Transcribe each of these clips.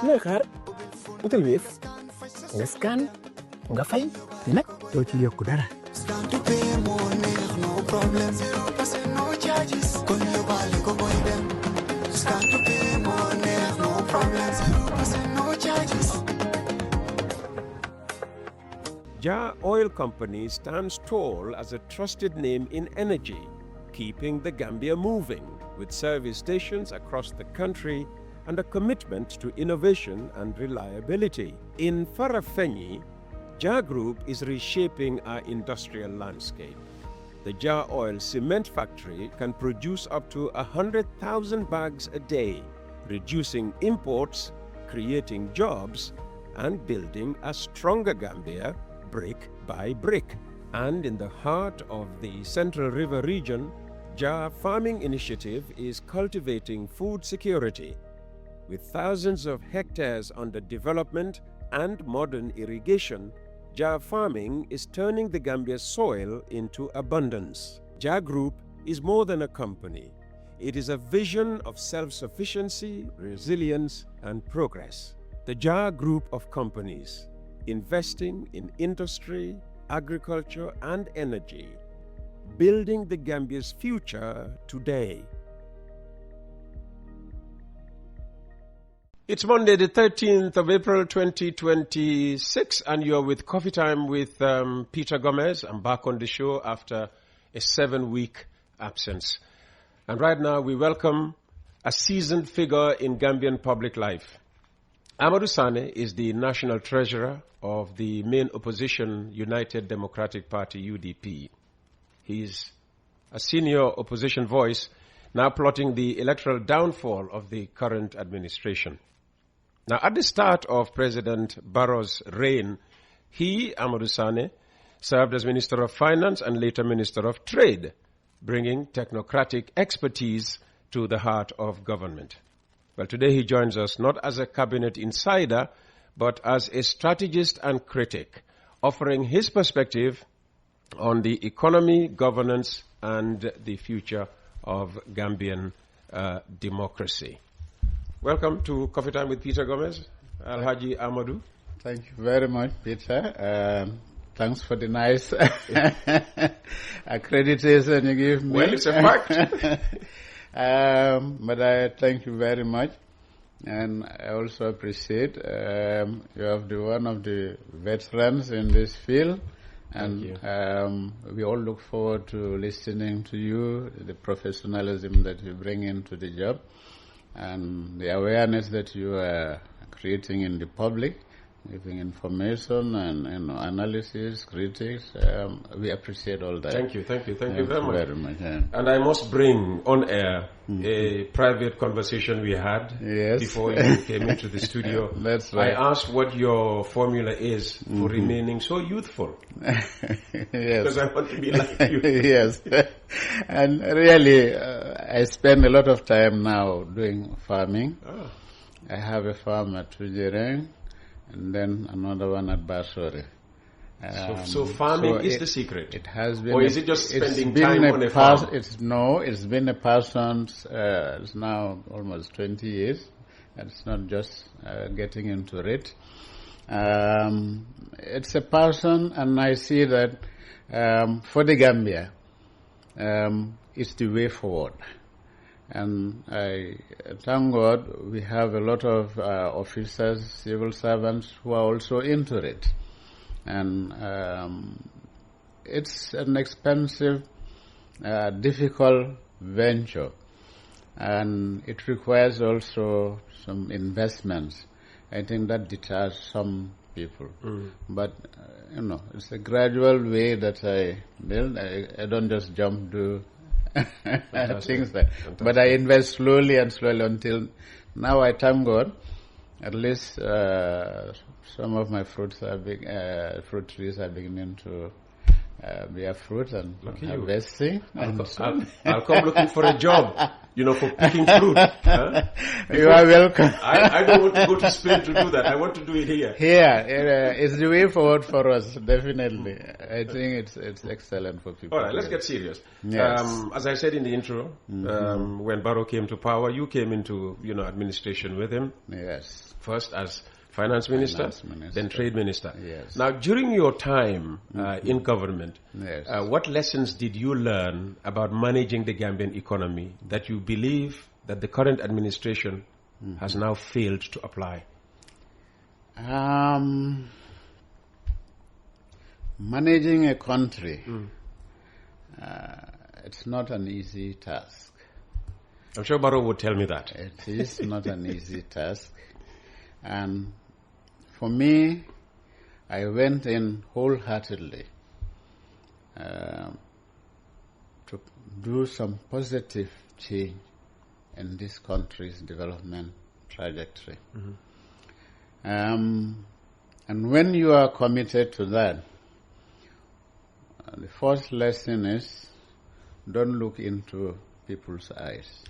looy xaar utal wéef nga scan nga fay te nag doo ci yokku dara. Jah Oil Company stands tall as a trusted name in energy, keeping the Gambia moving with service stations across the country and a commitment to innovation and reliability. In Farafenni, Jah Group is reshaping our industrial landscape. The Jah Oil Cement Factory can produce up to 100,000 bags a day, reducing imports, creating jobs, and building a stronger Gambia brick by brick. And in the heart of the Central River region, Jah Farming Initiative is cultivating food security. With thousands of hectares under development and modern irrigation, Jah Farming is turning the Gambia's soil into abundance. Jah Group is more than a company. It is a vision of self-sufficiency, resilience, and progress. The Jah Group of companies, investing in industry, agriculture, and energy, building the Gambia's future today. It's Monday, the 13th of April, 2026, and you're with Coffee Time with Peter Gomez. I'm back on the show after a 7-week absence. And right now, we welcome a seasoned figure in Gambian public life. Amadou Sanneh is the national treasurer of the main opposition United Democratic Party, UDP. He's a senior opposition voice, now plotting the electoral downfall of the current administration. Now, at the start of President Barrow's reign, he, Amadou Sanneh, served as Minister of Finance and later Minister of Trade, bringing technocratic expertise to the heart of government. Well, today he joins us not as a cabinet insider, but as a strategist and critic, offering his perspective on the economy, governance, and the future of Gambian democracy. Welcome to Coffee Time with Peter Gomez, Alhaji Amadou. Thank you very much, Peter. Thanks for the nice accreditation you give me. Well, it's a fact. But I thank you very much, and I also appreciate you have one of the veterans in this field, and we all look forward to listening to you, the professionalism that you bring into the job, and the awareness that you are creating in the public, giving information and analysis, critics. We appreciate all that. Thank you very much. And I must bring on air a private conversation we had before you came into the studio. That's right. I asked what your formula is for remaining so youthful. Because I want to be like you. Yes. And really, I spend a lot of time now doing farming. Oh. I have a farm at Tujereng, and then another one at Basore. So farming is the secret? It has been. Or is it just spending time on a farm? It's been a passion. It's now almost 20 years. It's not just getting into it. It's a passion, and I see that for the Gambia, it's the way forward. And I thank God we have a lot of officers, civil servants who are also into it. And it's an expensive, difficult venture. And it requires also some investments. I think that deters some people. But, it's a gradual way that I build. I don't just jump to things like that. But I invest slowly until now. I thank God. At least some of my fruit trees are beginning to bear fruit and Lucky harvesting. I'll come looking for a job, for picking fruit. Huh? You are welcome. I don't want to go to Spain to do that. I want to do it here. Here, it's the way forward for us, definitely. I think it's excellent for people. All right, let's get serious. Yes. As I said in the intro, when Barrow came to power, you came into administration with him. Yes. First as Finance Minister, then Trade Minister. Yes. Now, during your time in government, yes. What lessons did you learn about managing the Gambian economy that you believe that the current administration has now failed to apply? Managing a country, it's not an easy task. I'm sure Barrow would tell me that. It is not an easy task. And for me, I went in wholeheartedly to do some positive change in this country's development trajectory. And when you are committed to that, the first lesson is don't look into people's eyes.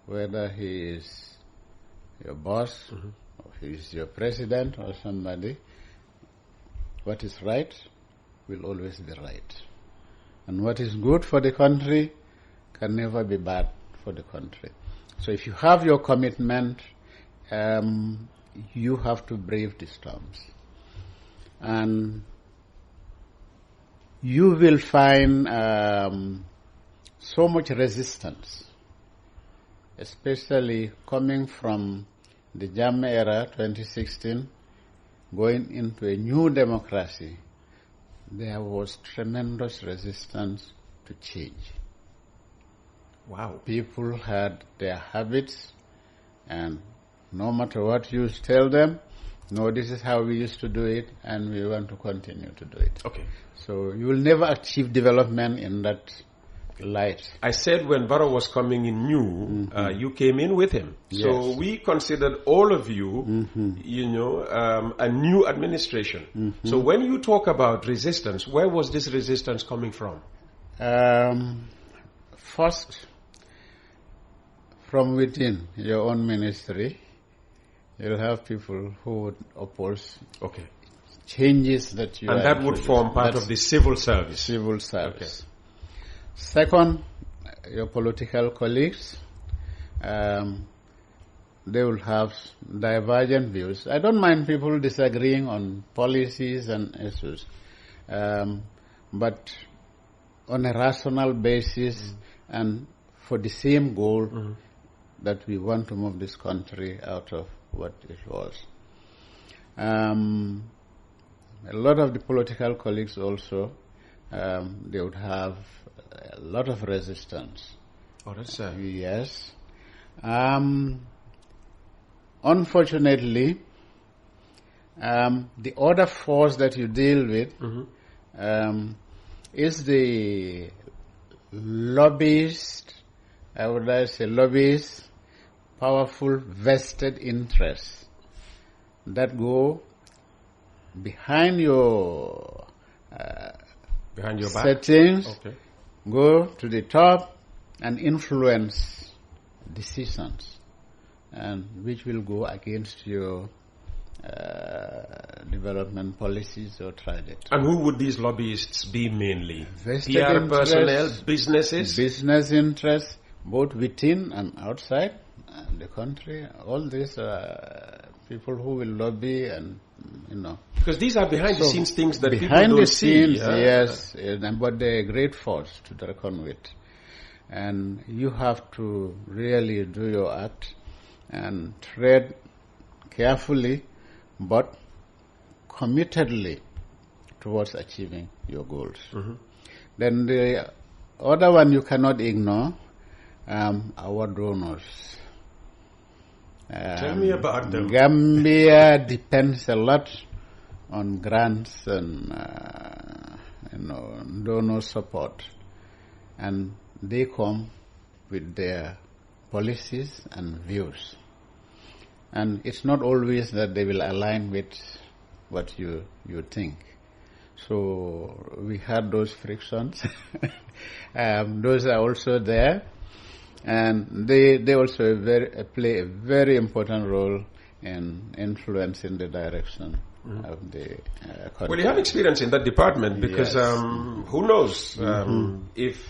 Whether he is your boss, or he is your president or somebody, what is right will always be right. And what is good for the country can never be bad for the country. So if you have your commitment, you have to brave the storms. And you will find so much resistance, especially coming from the Jam era, 2016, going into a new democracy. There was tremendous resistance to change. Wow. People had their habits, and no matter what you tell them, no, this is how we used to do it, and we want to continue to do it. Okay. So you will never achieve development in that light. I said when Barrow was coming in new, you came in with him. Yes. So we considered all of you, a new administration. So when you talk about resistance, where was this resistance coming from? First, from within your own ministry, you'll have people who would oppose changes that you and that would form part of the civil service. Civil service. Okay. Second, your political colleagues, they will have divergent views. I don't mind people disagreeing on policies and issues, but on a rational basis and for the same goal that we want to move this country out of what it was. A lot of the political colleagues also, they would have a lot of resistance. Oh, that's sad. Yes. Unfortunately, the other force that you deal with is the lobbyist, powerful vested interests that go behind your settings, go to the top and influence decisions, and which will go against your development policies or trajectory. And who would these lobbyists be mainly? Vested PR personnel, businesses? Business interests, both within and outside the country. All these people who will lobby and, Because these are behind the scenes things that people behind don't the see. scenes, yes, but they're a great force to reckon with. And you have to really do your act and tread carefully but committedly towards achieving your goals. Then the other one you cannot ignore, our donors. Tell me about them. Gambia depends a lot on grants and donor support, and they come with their policies and views, and it's not always that they will align with what you think. So we had those frictions. Those are also there, and they also play a very important role in influencing the direction of the country. Well, you have experience in that department because who knows if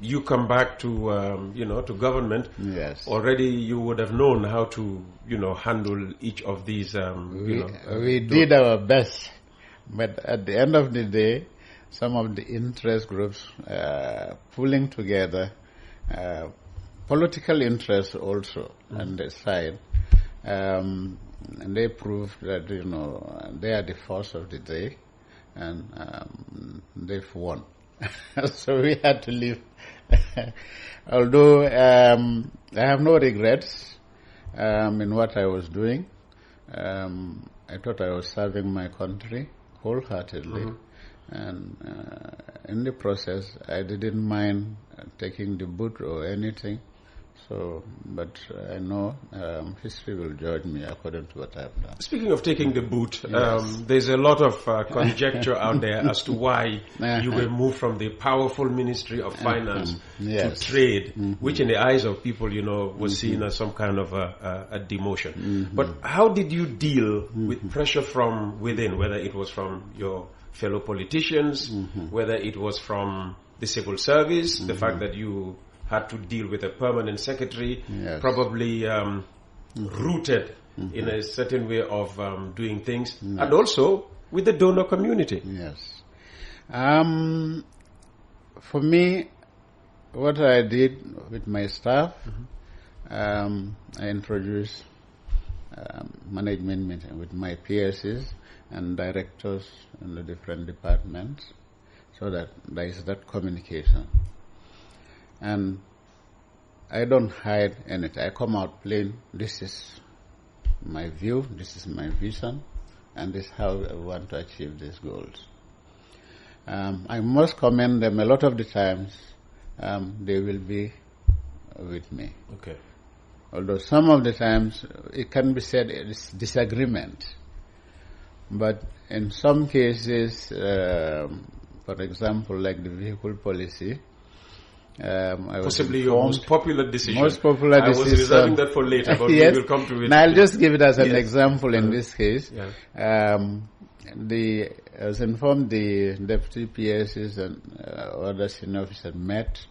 you come back to to government. Yes. Already you would have known how to handle each of these. We did our best, but at the end of the day, some of the interest groups pulling together, political interests also on the side, and they proved that they are the force of the day, and they've won. So we had to leave. Although I have no regrets in what I was doing. I thought I was serving my country wholeheartedly, and in the process I didn't mind taking the boot or anything. So, but I know history will judge me according to what I've done. Speaking of taking the boot, there's a lot of conjecture out there as to why you were moved from the powerful Ministry of Finance to trade, which in the eyes of people, was seen as some kind of a demotion. But how did you deal with pressure from within, whether it was from your fellow politicians, whether it was from the civil service, the fact that you had to deal with a permanent secretary, probably rooted in a certain way of doing things, and also with the donor community? Yes. For me, what I did with my staff, I introduced management meeting with my PSs and directors in the different departments, so that there is that communication. And I don't hide anything. I come out plain. This is my view, this is my vision, and this is how I want to achieve these goals. I must commend them. A lot of the times, they will be with me. Okay. Although some of the times it can be said it's disagreement. But in some cases, for example, like the vehicle policy, possibly your most popular decision. Most popular decision. I was reserving that for later, but we will come to it. Now I'll just give it as an example in this case. Yeah. As informed, the deputy PSs and other senior officers met,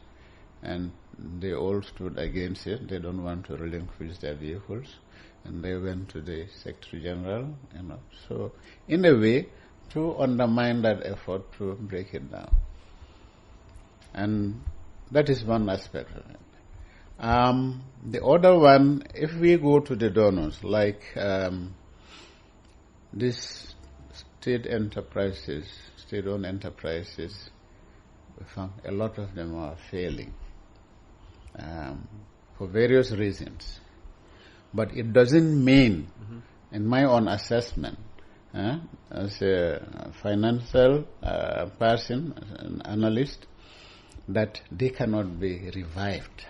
and they all stood against it. They don't want to relinquish their vehicles, and they went to the Secretary General. So in a way, to undermine that effort to break it down. And that is one aspect of it. The other one, if we go to the donors, like these state-owned enterprises, we found a lot of them are failing for various reasons. But it doesn't mean, in my own assessment, as a financial person, an analyst, that they cannot be revived.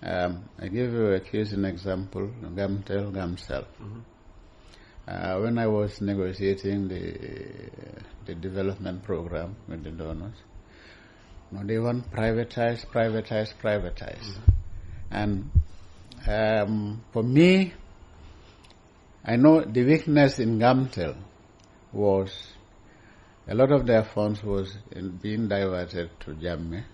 I give you a case, an example, Gamcel. When I was negotiating the development program with the donors, they want privatize. And for me, I know the weakness in Gamtel was a lot of their funds was being diverted to Jammeh.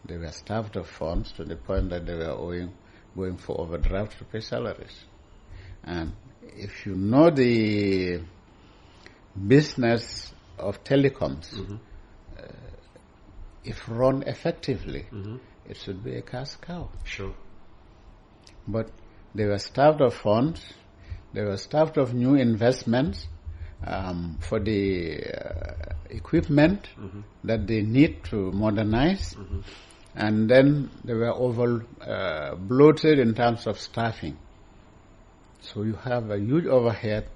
They were starved of funds to the point that they were going for overdraft to pay salaries. And if you know the business of telecoms, if run effectively, it should be a cash cow. Sure. But they were starved of funds. They were starved of new investments for the equipment that they need to modernize. And then they were bloated in terms of staffing. So you have a huge overhead,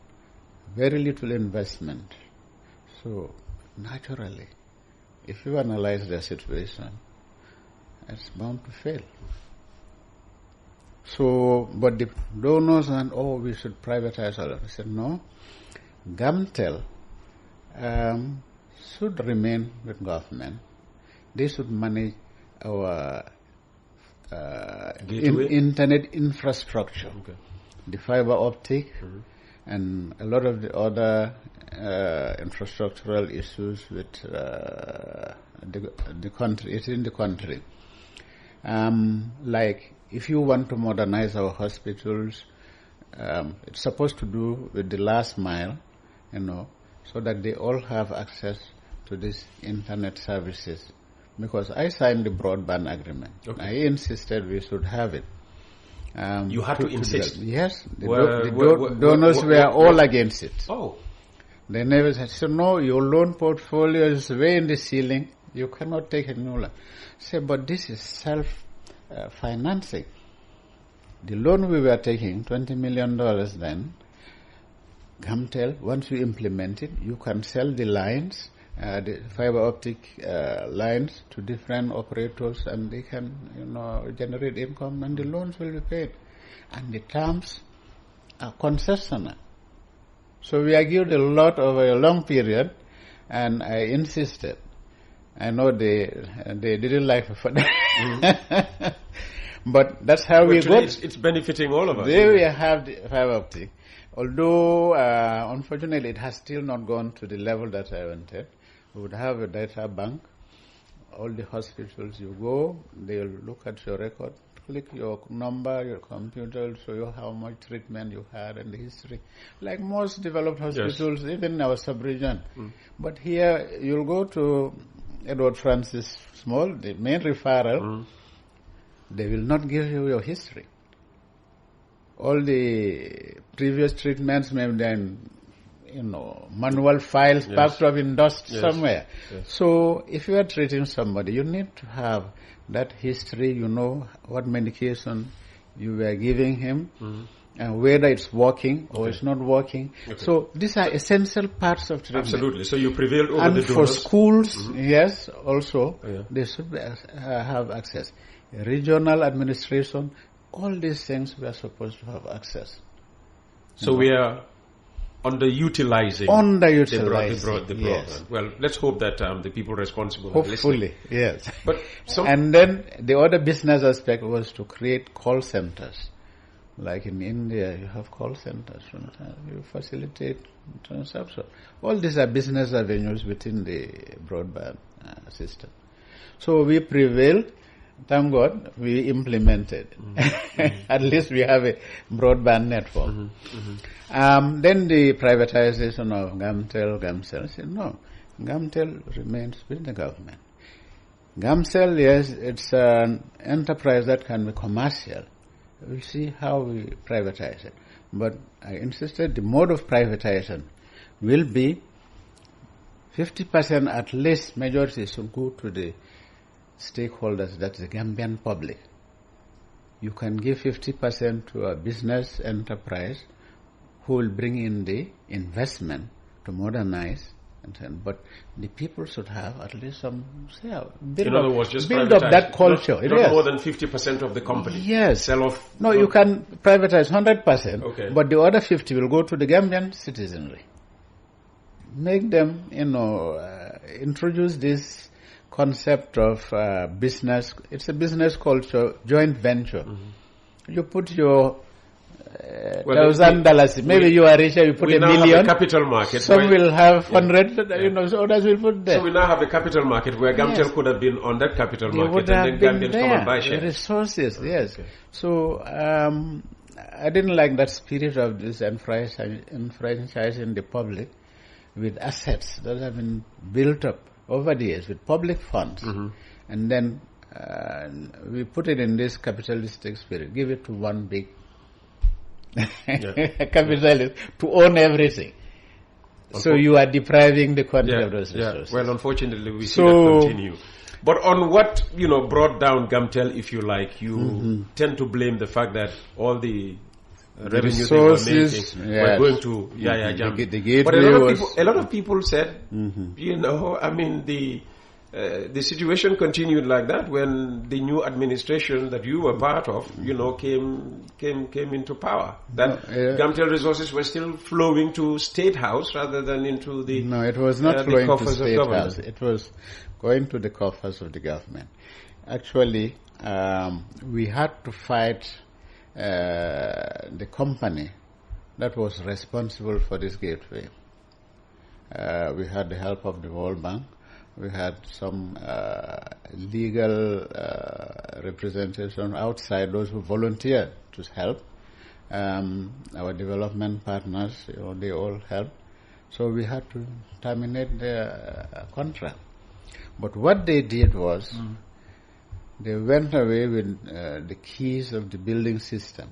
very little investment. So naturally, if you analyze the situation, it's bound to fail. So, but the donors and we should privatize all of it. I said, no. Gamtel should remain with government. They should manage our internet infrastructure, the fiber optic, and a lot of the other infrastructural issues with the country. It's in the country. Like if you want to modernize our hospitals, it's supposed to do with the last mile, so that they all have access to these internet services. Because I signed the broadband agreement. I insisted we should have it. You had to insist? Yes. The donors were all against it. Oh. They never said, so no, your loan portfolio is way in the ceiling. You cannot take a new loan. Say, but this is self-financing. The loan we were taking, $20 million then, Gamtel, once you implement it, you can sell the lines, the fiber optic lines to different operators, and they can, generate income, and the loans will be paid. And the terms are concessional. So we argued a lot over a long period, and I insisted. I know they didn't like it for that. But that's how we got. It's benefiting all of us. There we have the fiber optic. Although, unfortunately, it has still not gone to the level that I wanted. We would have a data bank. All the hospitals you go, they'll look at your record, click your number, your computer, show you how much treatment you had and the history. Like most developed hospitals, even in our sub-region. But here, you'll go to Edward Francis Small, the main referral, they will not give you your history. All the previous treatments may have been, manual files packed up in dust somewhere. So if you are treating somebody, you need to have that history, what medication you were giving him, and whether it's working or it's not working. So these are essential parts of treatment. Absolutely. So you prevailed over and the donors. For schools, yes, also, they should have access. Regional administration, all these things we are supposed to have access. So we are underutilizing the broadband. Yes. Well, let's hope that the people responsible hopefully, are listening. Yes. But and then the other business aspect was to create call centers. Like in India, you have call centers. You facilitate transaction. All these are business avenues within the broadband system. So we prevailed. Thank God we implemented. At least we have a broadband network. Then the privatization of Gamtel said, no, Gamtel remains with the government. Gamtel, yes, it's an enterprise that can be commercial. We see how we privatize it. But I insisted the mode of privatization will be 50% at least majority should go to the stakeholders, that's the Gambian public. You can give 50% to a business enterprise who will bring in the investment to modernize, but the people should have at least some build up that culture. Not more than 50% of the company. Yes. Sell off. No, you can privatize 100%, but the other 50 will go to the Gambian citizenry. Make them, introduce this concept of business. It's a business culture, joint venture. You put your $1,000. Maybe you are richer, you put $1 million. Have a capital market. Some will have 100, so others will put there. So we now have a capital market where Gamtel could have been on that capital market and then Gambians come and buy shares. Resources, yes. Okay. So I didn't like that spirit of this enfranchising the public with assets that have been built up over the years with public funds, and then we put it in this capitalistic spirit, give it to one big capitalist to own everything. So you are depriving the country of those resources. Well, unfortunately, we see that continue. But on what brought down Gamtel, if you like, you tend to blame the fact that all the revenue they were making were going to Yaya Jammeh. But a lot of people said, the situation continued like that when the new administration that you were part of, came into power. That Gamtel resources were still flowing to State House rather than into the No, it was not flowing to State House. It was going to the coffers of the government. Actually, we had to fight the company that was responsible for this gateway. We had the help of the World Bank. We had some legal representatives from outside, those who volunteered to help. Our development partners, they all helped. So we had to terminate the contract. But what they did was, they went away with the keys of the building system.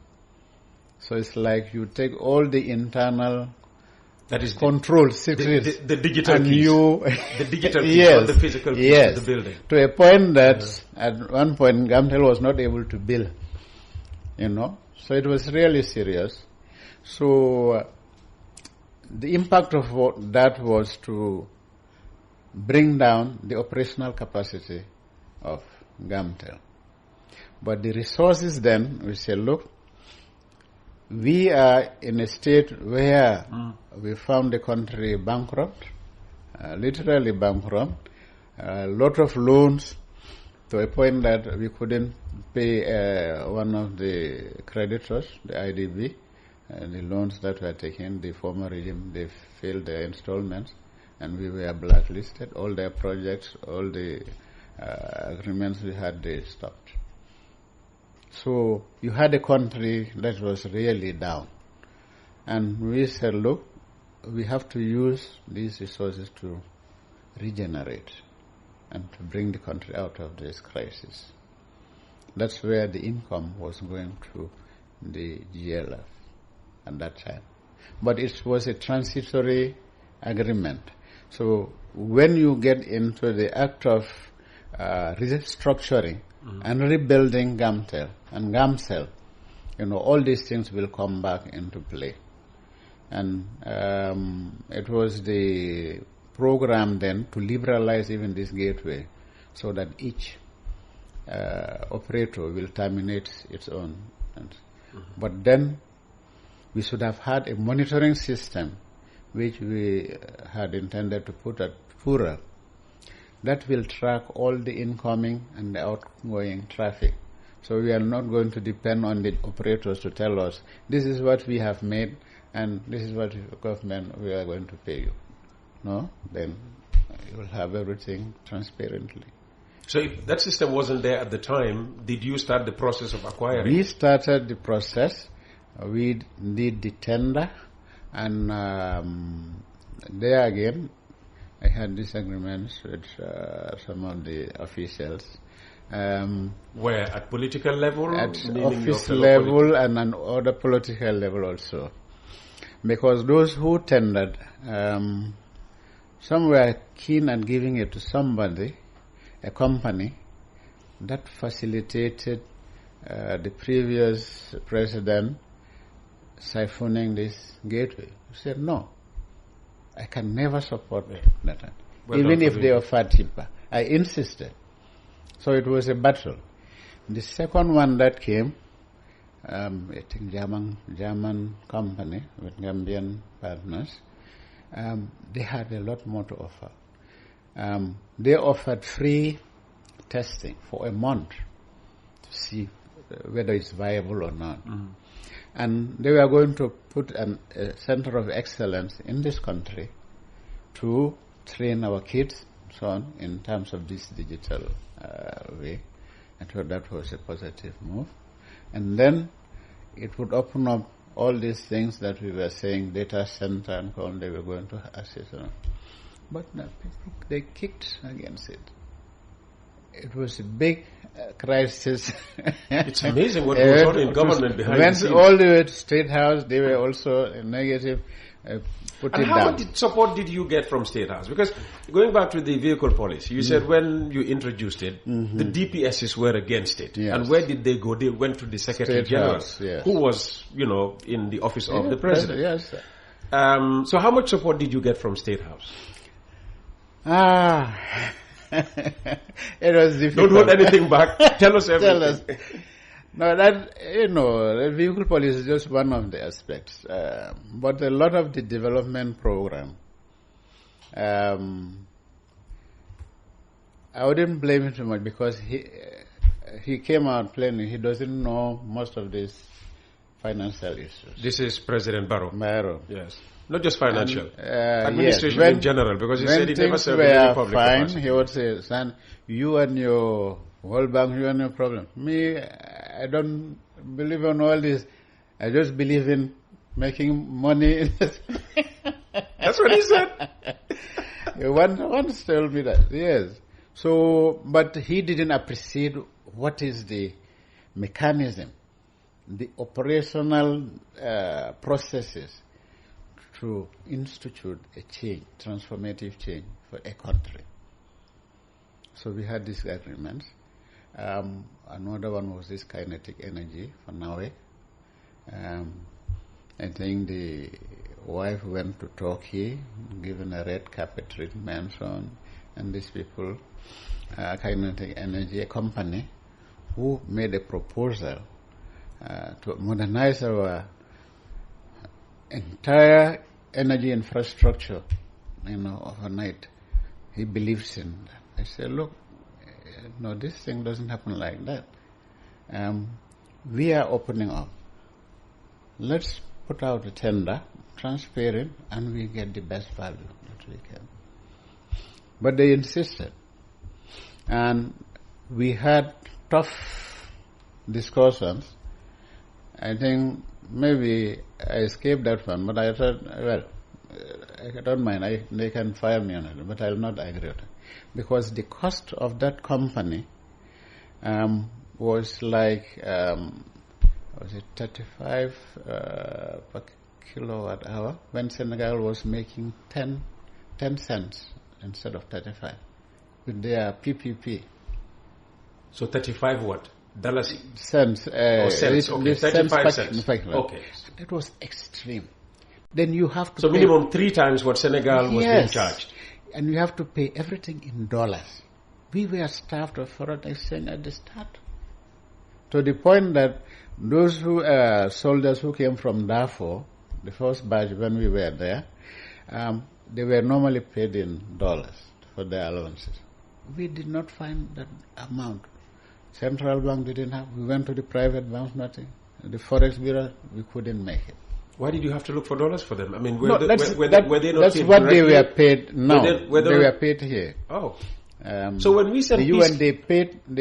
So it's like you take all the internal control secrets. The digital and keys. The digital keys, yes, not the physical keys yes, of the building. To a point that at one point Gamtel was not able to build. So it was really serious. So the impact of that was to bring down the operational capacity of Gamtel. But the resources then, we say, look, we are in a state where we found the country bankrupt, literally bankrupt, a lot of loans to a point that we couldn't pay one of the creditors, the IDB, the loans that were taken. The former regime, they failed their installments, and we were blacklisted. All their projects, all the agreements we had, they stopped. So you had a country that was really down. And we said, look, we have to use these resources to regenerate and to bring the country out of this crisis. That's where the income was going to the GLF at that time. But it was a transitory agreement. So when you get into the act of restructuring and rebuilding Gamtel and Gamcel, all these things will come back into play. And it was the program then to liberalize even this gateway so that each operator will terminate its own. But then we should have had a monitoring system which we had intended to put at Pura that will track all the incoming and the outgoing traffic. So we are not going to depend on the operators to tell us, this is what we have made and this is what government we are going to pay you. No, then you will have everything transparently. So if that system wasn't there at the time, did you start the process of acquiring? We started the process. We did the tender, and there again, I had disagreements with some of the officials. Where? At political level? At office level and on other political level also. Because those who tendered, some were keen on giving it to somebody, a company, that facilitated the previous president siphoning this gateway. He said, no, I can never support that. Well, even if they offered cheaper. I insisted. So it was a battle. The second one that came, I think German company with Gambian partners, they had a lot more to offer. They offered free testing for a month to see whether it's viable or not. And they were going to put a center of excellence in this country to train our kids, so on, in terms of this digital way. I thought that was a positive move. And then it would open up all these things that we were saying, data center and so on, they were going to assist on. But no, they kicked against it. It was a big crisis. It's amazing what goes on in government behind the scenes. Went all the way to State House, they were also negative. Put and it how down. much support did you get from State House? Because going back to the vehicle policy, you said when you introduced it, the DPSs were against it. Yes. And where did they go? They went to the Secretary General, House, yes. who was, in the office of the President. Yes. So how much support did you get from State House? It was difficult. Don't hold anything back. Tell us everything. Tell us. No, that, the vehicle policy is just one of the aspects. But a lot of the development program, I wouldn't blame him too much because he came out plainly. He doesn't know most of these financial issues. This is President Barrow. Barrow. Yes. Not just financial. Administration yes. in general, because he said he never served in any public fine, capacity. he would say, son, you and your World Bank, you and your problem. Me, I don't believe in all this. I just believe in making money. That's what he said. Once told me that, yes. So, but he didn't appreciate what is the mechanism, the operational processes to institute a change, transformative change for a country. So we had these agreements. Another one was this kinetic energy for Norway. I think the wife went to Turkey, given a red carpet treatment, so on, and these people, kinetic energy, a company, who made a proposal to modernize our entire energy infrastructure, overnight. He believes in that. I said, look, no, this thing doesn't happen like that. We are opening up. Let's put out a tender, transparent, and we get the best value that we can. But they insisted. And we had tough discussions. I think maybe I escaped that one, but I thought, well, I don't mind. They can fire me on it, but I will not agree with it. Because the cost of that company was like, was it 35 per kilowatt hour, when Senegal was making 10 cents instead of 35 with their PPP. So 35 what? Dollars? Cents. Cents, okay. 35 cents. Okay. It was extreme. Then you have to So pay minimum 3 times what Senegal was being charged. And you have to pay everything in dollars. We were starved of foreign exchange at the start. To the point that those soldiers who came from Darfur, the first batch when we were there, they were normally paid in dollars for their allowances. We did not find that amount. Central Bank didn't have. We went to the private banks, nothing. The Forex Bureau, we couldn't make it. Why did you have to look for dollars for them? I mean, were they not that's paid what directly? they were paid now. They were paid here. Oh. So when we said the UN, they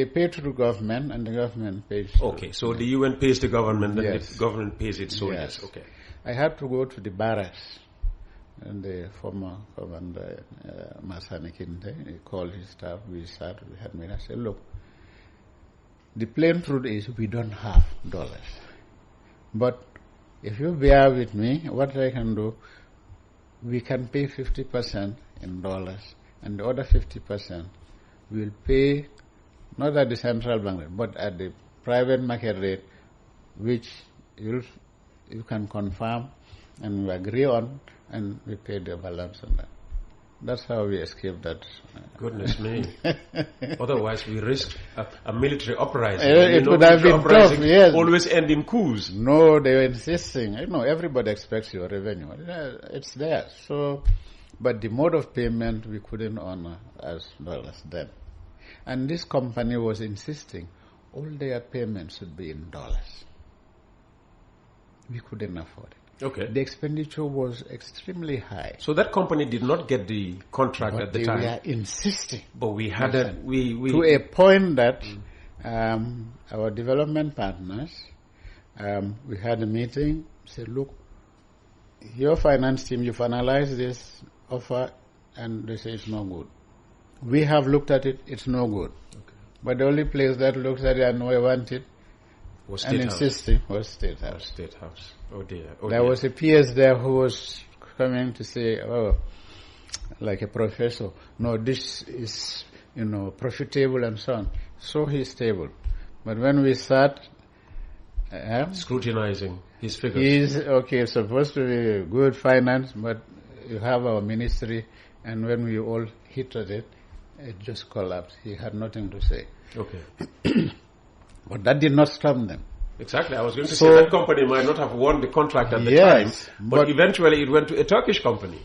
paid to the government, and the government pays. Okay, so the UN pays the government, and yes. the government pays its soldiers. Yes. Okay. I had to go to the barracks, and the former commander, Masani Kinte, he called his staff. We sat, we had meetings. I said, look, the plain truth is we don't have dollars, but if you bear with me, what I can do, we can pay 50% in dollars, and the other 50% we'll pay not at the central bank rate, but at the private market rate, which you can confirm and we agree on, and we pay the balance on that. That's how we escaped that. Goodness me. Otherwise, we risked a military uprising. It would have been tough, yes. Always end in coups. No, they were insisting. Everybody expects your revenue. It's there. So, but the mode of payment we couldn't honor as dollars then. And this company was insisting all their payments should be in dollars. We couldn't afford it. Okay. The expenditure was extremely high. So that company did not get the contract at the time. They were insisting. But we had we to a point that our development partners, we had a meeting, said, look, your finance team, you've analyzed this offer, and they say it's no good. We have looked at it, it's no good. Okay. But the only place that looks at it and we want it was and insisting was State House. State House. Oh dear. There was a PS there who was coming to say, like a professor, no, this is, profitable and so on. So he's stable. But when we start scrutinizing his figures. He's supposed to be good finance, but you have our ministry, and when we all hit at it, it just collapsed. He had nothing to say. Okay. But that did not stop them. Exactly. I was going to say that company might not have won the contract at the time, but eventually it went to a Turkish company.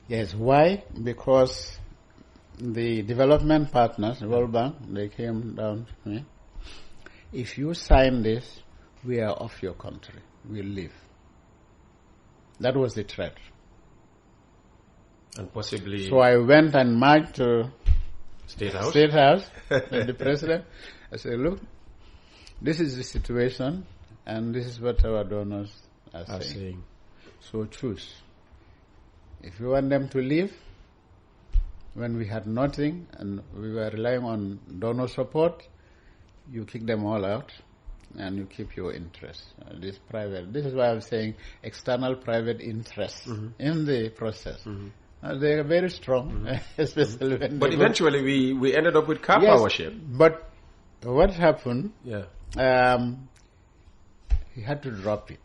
Yes. Why? Because the development partners, the World Bank, they came down to me. If you sign this, we are off your country. We'll leave. That was the threat. And possibly... So I went and marched to State House with the president. I said, look, this is the situation, and this is what our donors are saying. So choose. If you want them to leave, when we had nothing and we were relying on donor support, you kick them all out and you keep your interest. This is why I'm saying external private interests in the process. They are very strong, especially when But eventually we ended up with car powership. But what happened? Yeah. He had to drop it.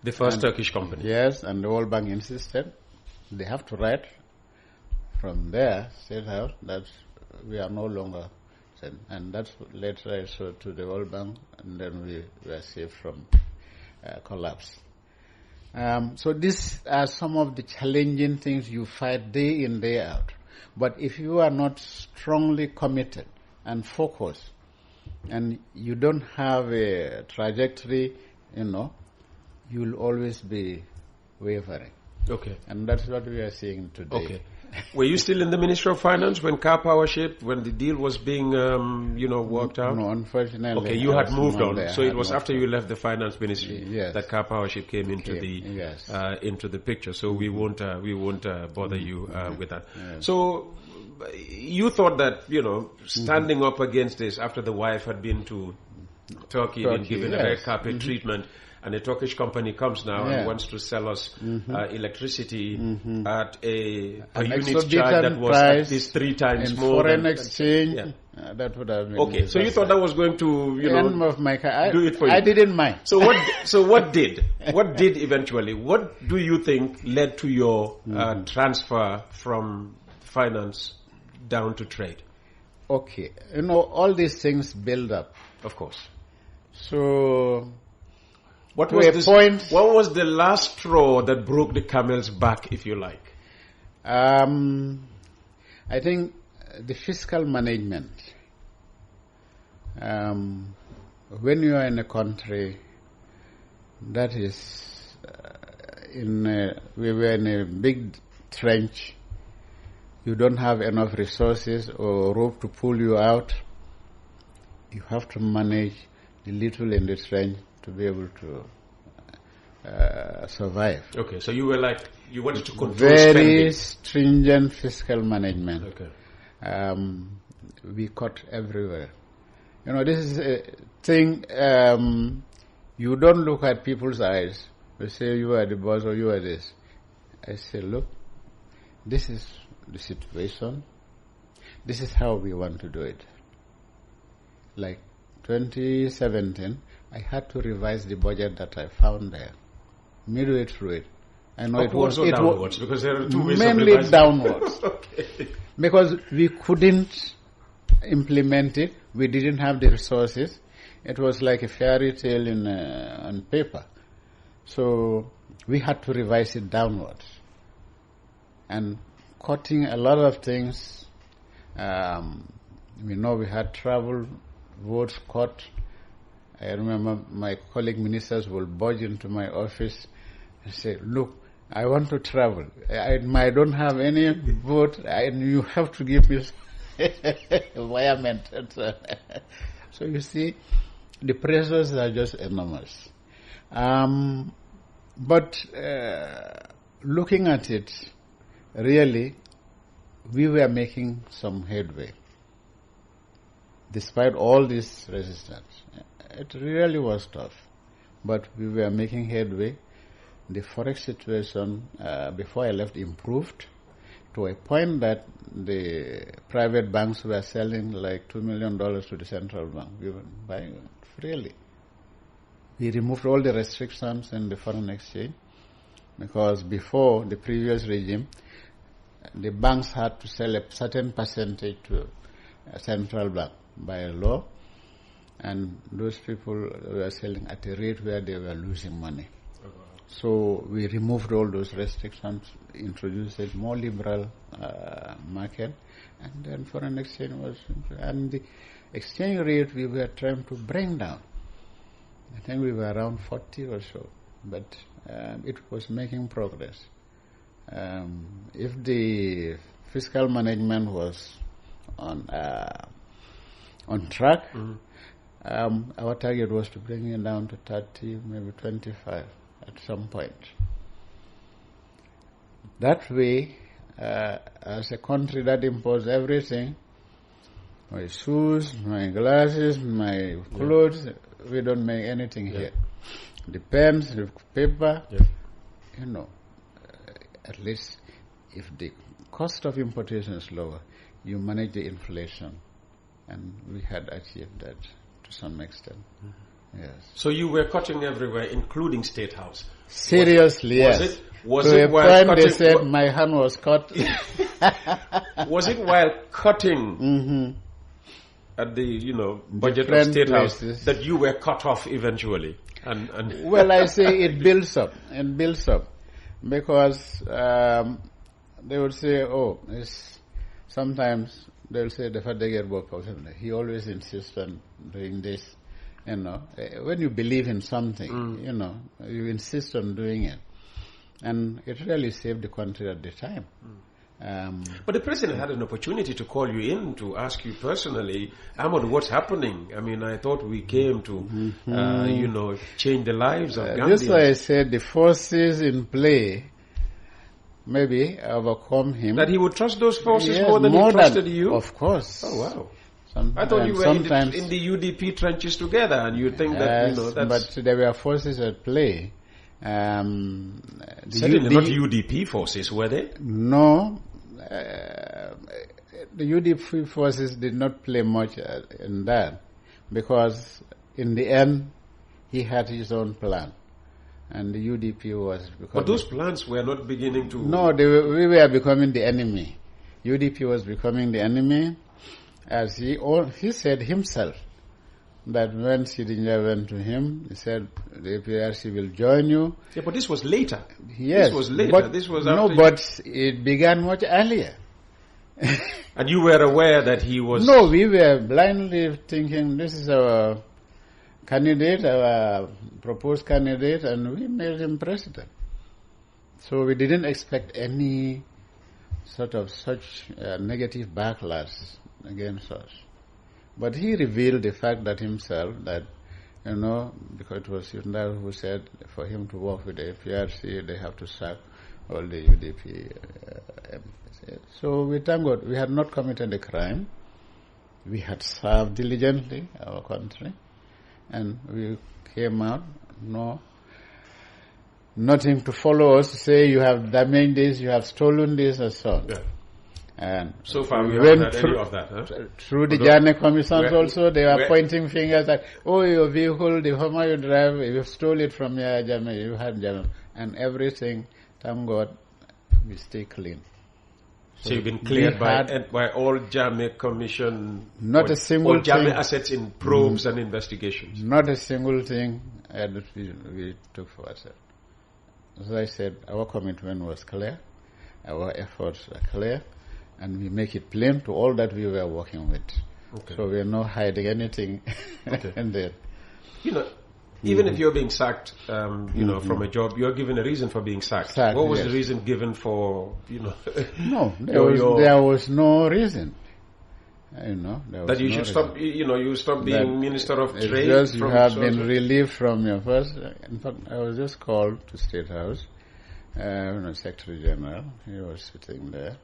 The first Turkish company. Yes, and the World Bank insisted they have to write from there, State House, that we are no longer, and that's later I saw to the World Bank, and then we were saved from collapse. So these are some of the challenging things you fight day in, day out. But if you are not strongly committed and focused, and you don't have a trajectory, you'll always be wavering. Okay. And that's what we are seeing today. Okay. Were you still in the Ministry of Finance when car powership, when the deal was being, worked out? No, unfortunately. Okay, you had moved on. So it was after you left the Finance Ministry that car powership came into the picture. So we won't bother you with that. Yes. So you thought that, standing up against this after the wife had been to Turkey and given a red carpet treatment, and a Turkish company comes now and wants to sell us electricity at a unit charge that was at least 3 times more. Foreign exchange, that would have been. Okay, so you thought that was going to, end of my do it for you. I didn't mind. So what did eventually? What do you think led to your transfer from finance down to trade? Okay, all these things build up. Of course. So... What was the last straw that broke the camel's back, if you like? I think the fiscal management. When you are in a country that is we were in a big trench, you don't have enough resources or rope to pull you out, you have to manage the little in the trench to be able to survive. Okay, so you wanted to control very spending. Stringent fiscal management. Okay. We cut everywhere. This is a thing, you don't look at people's eyes. They say you are the boss or you are this. I say, look, this is the situation. This is how we want to do it. Like 2017, I had to revise the budget that I found there. Midway through it. I know upwards or downwards, because there are two ways mainly of revising. Downwards. Okay. Because we couldn't implement it. We didn't have the resources. It was like a fairy tale on paper. So we had to revise it downwards. And cutting a lot of things. We had travel, votes cut. I remember my colleague ministers will budge into my office and say, look, I want to travel. I don't have any vote, and you have to give me environment. So you see, the pressures are just enormous. But looking at it, really, we were making some headway. Despite all this resistance, it really was tough. But we were making headway. The forex situation, before I left, improved to a point that the private banks were selling like $2 million to the central bank. We were buying it freely. We removed all the restrictions in the foreign exchange, because before the previous regime, the banks had to sell a certain percentage to a central bank by law, and those people were selling at a rate where they were losing money. So we removed all those restrictions, introduced a more liberal market, and then foreign exchange was, and the exchange rate we were trying to bring down. I think we were around 40 or so, but it was making progress. If the fiscal management was on track, our target was to bring it down to 30, maybe 25 at some point. That way, as a country that imports everything, my shoes, my glasses, my clothes, we don't make anything here. The pens, the paper, at least if the cost of importation is lower, you manage the inflation. And we had achieved that to some extent. Yes. So you were cutting everywhere, including State House. Seriously, yes. Was it while cutting? They said my hand was cut. Was it while cutting at the budget of State House that you were cut off eventually? And well, I say it builds up and builds up, because they would say, sometimes they'll say the Fadager work. He always insists on doing this. When you believe in something, you insist on doing it. And it really saved the country at the time. But the president had an opportunity to call you in to ask you personally, Amadou, what's happening? I mean, I thought we came to, change the lives of Gambians. This is why I said the forces in play maybe overcome him. That he would trust those forces more than he trusted you? Of course. Oh, wow. I thought you were in the UDP trenches together, and you think that, that's... But there were forces at play. Certainly not UDP forces, were they? No. The UDP forces did not play much in that, because in the end, he had his own plan. And the UDP was... But those plans were not beginning to... No, we were becoming the enemy. UDP was becoming the enemy. As he said himself, that when Sidinja went to him, he said, the APRC will join you. Yeah, but this was later. Yes. This was later. But, this was but it began much earlier. And you were aware that he was... No, we were blindly thinking, this is our candidate, our proposed candidate, and we made him president. So we didn't expect any such negative backlash against us. But he revealed the fact that himself, that, because it was Yunda who said for him to work with the APRC, they have to sack all the UDP. So we thank God, we had not committed a crime. We had served diligently our country, and we came out, nothing to follow us to say you have damaged this, you have stolen this, and so on. Yeah. And so far we haven't had any of that. Huh? Through the Jah commissions also, they were pointing fingers at, your vehicle, the Hummer you drive, you stole it from your Jame, you had Jame, and everything, thank God, we stay clean. So you've been cleared by all Jah commission, not a single all Jah assets in probes and investigations. Not a single thing that we took for ourselves. As I said, our commitment was clear, our efforts were clear, and we make it plain to all that we were working with. Okay. So we are not hiding anything in there. Even if you're being sacked, from a job, you're given a reason for being sacked. What was the reason given for, No, there was no reason. That you should stop, you stop being Minister of Trade. Just you have been relieved from your first. In fact, I was just called to State House. Secretary General, he was sitting there.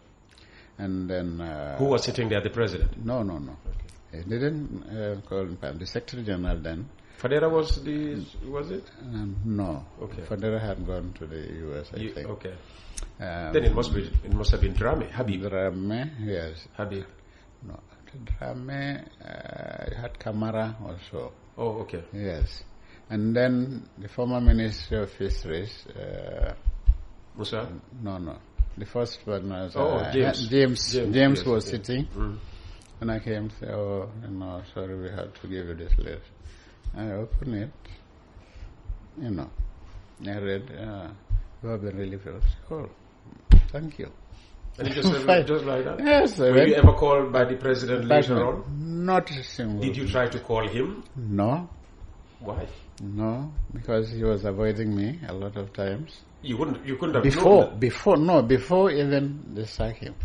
And then... who was sitting there, the President? No. Okay. He didn't call him. The Secretary General then. Fadera was it? No. Okay. Fadera had gone to the US, I think. Okay. Then it must have been Habib. Drame, yes. Habib. No. Drame had Kamara also. Oh, okay. Yes. And then the former Minister of Fisheries... Musa? No. The first one was James was sitting. When I came, say, "Oh, sorry, we had to give you this list." I opened it. I read, "You have been really good." Oh, thank you. And you just like that? Yes. Were you ever called by the president later on? Not a single. Did you try to call him? No. Why? No, because he was avoiding me a lot of times. You couldn't have known that. Before even the sacking.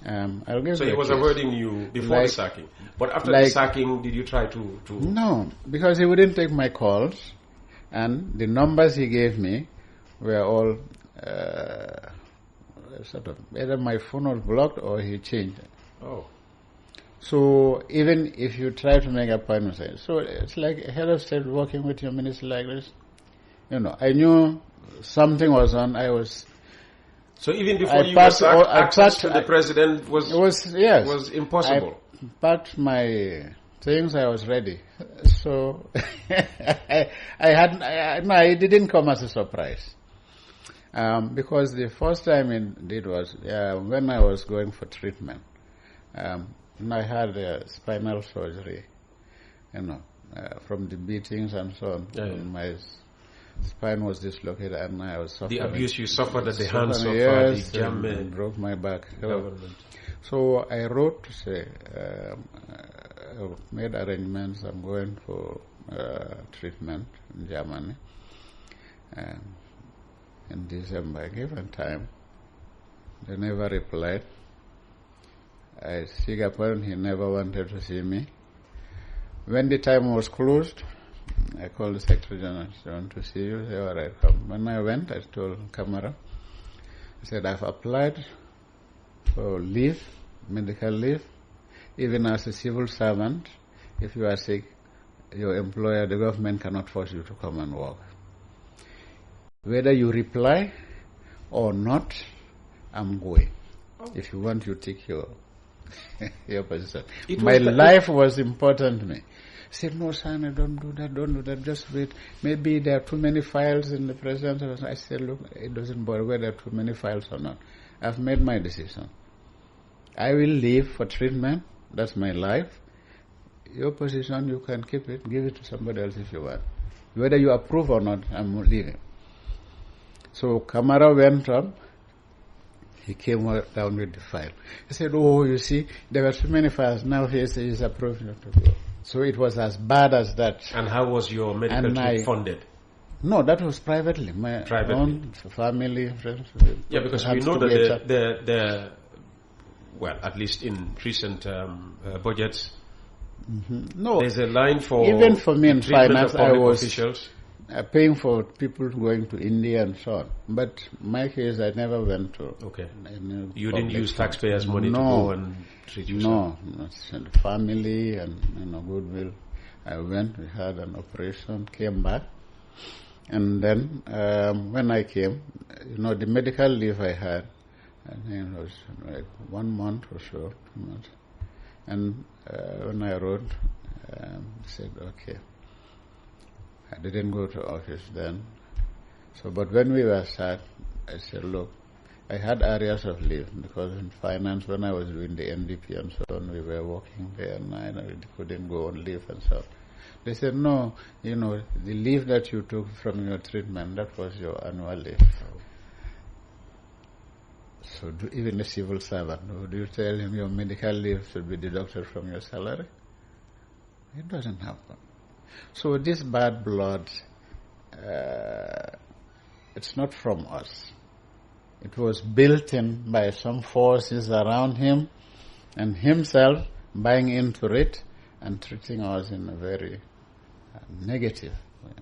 I'll give so he was avoiding you before the sacking. But after the sacking, did you try to... No, because he wouldn't take my calls, and the numbers he gave me were all sort of, either my phone was blocked or he changed it. Oh. So even if you try to make appointments, so it's like a head of state working with your minister like this. I knew something was on. So even before you were sacked, access to the president was impossible. I packed my things. I was ready. So it didn't come as a surprise. Because the first time it did was when I was going for treatment. I had spinal surgery, from the beatings and so on. Yeah. My spine was dislocated and I was suffering. The abuse you suffered at the hands of the Gambia broke my back. government. So I wrote to say, I made arrangements. I'm going for treatment in Germany. In December, given time, they never replied. I seek appointment, he never wanted to see me. When the time was closed, I called the Secretary General, I want to see you. He said, all right, come. When I went, I told Camara, I said, I've applied for leave, medical leave. Even as a civil servant, if you are sick, your employer, the government cannot force you to come and work. Whether you reply or not, I'm going. If you want, you take your position. My life was important to me. I said, no, Sanneh, don't do that, just wait. Maybe there are too many files in the presidency. I said, look, it doesn't bother whether there are too many files or not. I've made my decision. I will leave for treatment. That's my life. Your position, you can keep it. Give it to somebody else if you want. Whether you approve or not, I'm leaving. So Camara went up. He came down with the file. He said, oh, you see, there were too many files. Now he's approved not to go. So it was as bad as that. And how was your medical trip funded? No, that was privately. My own family, friends. Yeah, because we know that well, at least in recent budgets, no, there's a line for even for me in finance. I was officials. Paying for people going to India and so on. But my case, I never went to. Okay. You didn't use taxpayers' money to go and treat yourself? No, family and goodwill. I went, we had an operation, came back. And then when I came, the medical leave I had, I think it was like 1 month or so, 2 months. And when I wrote, I said, okay. I didn't go to office then. But when we were sacked, I said, look, I had areas of leave because in finance, when I was doing the NDP and so on, we were working there and I couldn't go on leave and so on. They said, no, the leave that you took from your treatment, that was your annual leave. So even a civil servant, do you tell him your medical leave should be deducted from your salary? It doesn't happen. So this bad blood, it's not from us. It was built in by some forces around him and himself buying into it and treating us in a very negative way.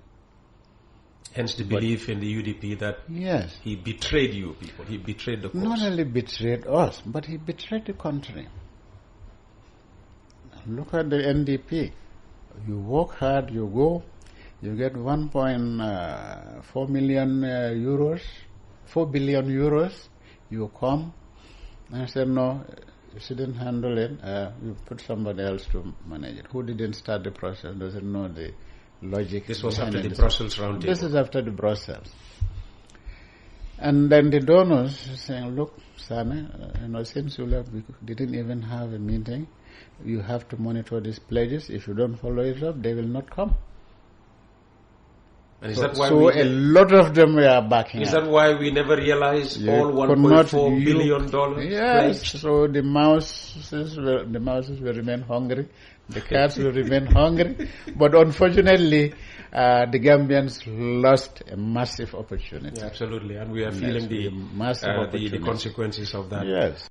Hence the belief in the UDP that he betrayed you people. He betrayed the cause. Not only betrayed us, but he betrayed the country. Look at the NDP. You work hard, you go, you get 1.4 million euros, 4 billion euros, you come, and I said, no, you shouldn't handle it, you put somebody else to manage it. Who didn't start the process, doesn't know the logic. This was after the Brussels roundtable. This is after the Brussels. And then the donors saying, look, Sanneh, since we didn't even have a meeting, you have to monitor these pledges. If you don't follow it up, they will not come. And is that why a lot of them were backing Is up. that why we never realized all $1.4 billion Yes, pledged? so the mouses will remain hungry, the cats will remain hungry, but unfortunately, the Gambians lost a massive opportunity. Yeah, absolutely, and we are feeling the massive consequences of that. Yes.